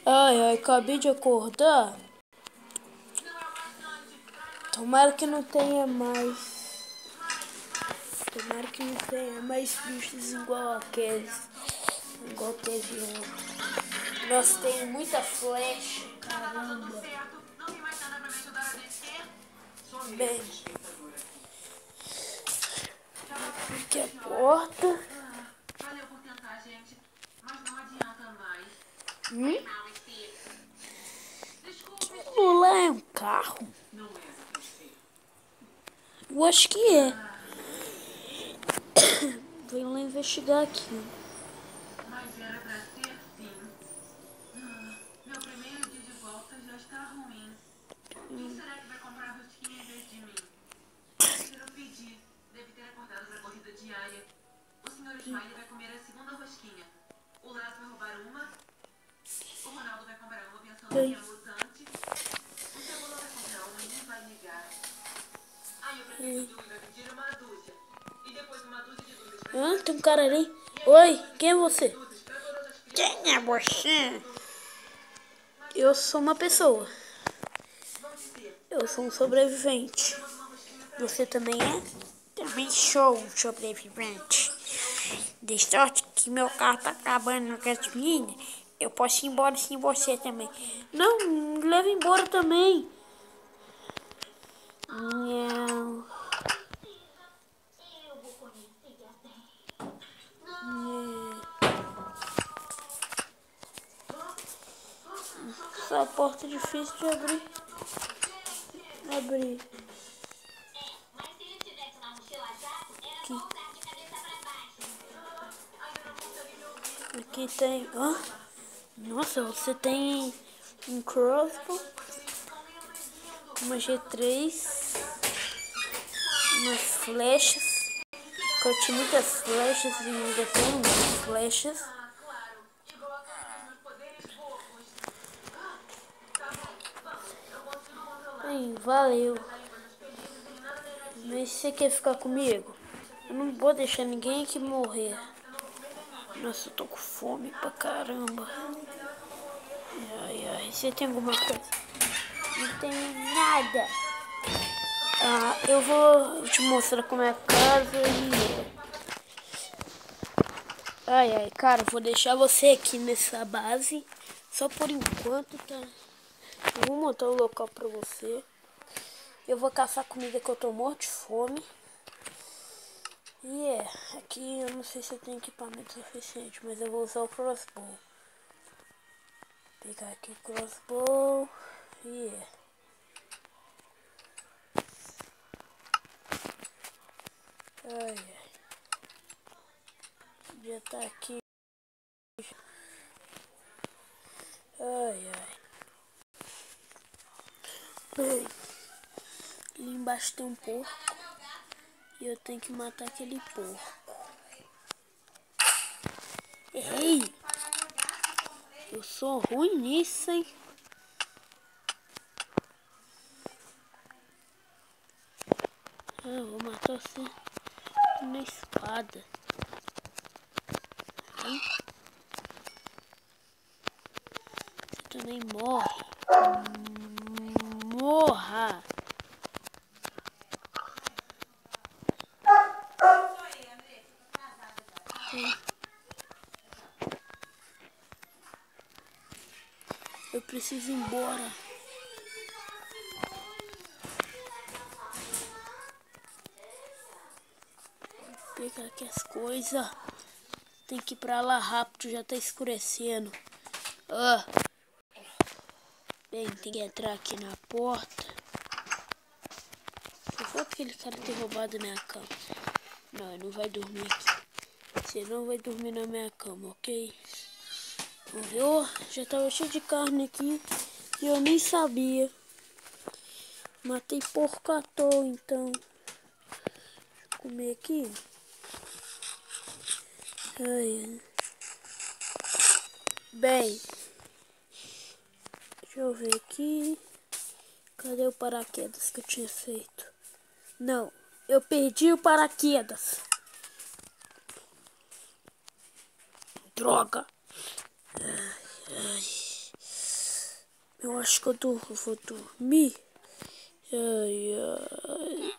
Ai, ai, acabei de acordar. Tomara que não tenha mais. Tomara que não tenha mais bichos igual aqueles. Igual teve ontem. Nossa, tem muita flecha. Caramba. Bem, aqui a porta. Aquilo lá é um carro? Eu acho que é. Vou lá investigar aqui. Mas era pra ser sim. Meu primeiro dia de volta já está ruim. Quem será que vai comprar rosquinha em vez de mim? Eu pedi. Deve ter acordado pra corrida diária. O senhor Smiley vai comer a segunda rosquinha. O Lázaro vai roubar uma. O Ronaldo vai comprar uma pensando que é mutante. O Cebola vai comprar uma e nem vai negar. Aí o prefeito Dewey vai pedir uma dúzia. E depois uma dúzia de dúzias pra Tem um cara ali. Oi, quem é você? Quem é você? Eu sou uma pessoa. Eu sou um sobrevivente. Você também é? Também sou um sobrevivente. De sorte que meu carro tá acabando na gasolina. Eu posso ir embora sem você também. Não, me leva embora também. Não. Essa porta é difícil de abrir. Abrir. Aqui. Aqui tem. Nossa, você tem um crossbow, uma G3, umas flechas. Eu tinha muitas flechas e ainda tenho muitas flechas. Bem, valeu. Mas você quer ficar comigo? Eu não vou deixar ninguém aqui morrer. Nossa, eu tô com fome pra caramba. Ai, ai, você tem alguma coisa? Não tem nada. Eu vou te mostrar como é a casa e... Ai, cara, vou deixar você aqui nessa base. Só por enquanto, tá? Eu vou montar um local pra você. Eu vou caçar comida que eu tô morto de fome. E aqui eu não sei se eu tenho equipamento suficiente, mas eu vou usar o crossbow. Pegar aqui o crossbow. Ai. Já tá aqui. Ai. Bem, ali embaixo tem um porco. E eu tenho que matar aquele porco. Ei! Eu sou ruim nisso, hein? Vou matar você na espada. Hein? Você também morre. Morra! Eu preciso ir embora. Vou pegar aqui as coisas. Tem que ir pra lá rápido, já tá escurecendo. Bem, tem que entrar aqui na porta. Se for aquele cara ter roubado minha cama. Não, ele não vai dormir aqui. Você não vai dormir na minha cama, ok? Vamos ver, já tava cheio de carne aqui e eu nem sabia. Matei porco à toa, então. Deixa eu comer aqui. Ai. Bem, deixa eu ver aqui. Cadê o paraquedas que eu tinha feito? Não, eu perdi o paraquedas. Droga. Ai. Eu acho que eu vou dormir. Ai, ai.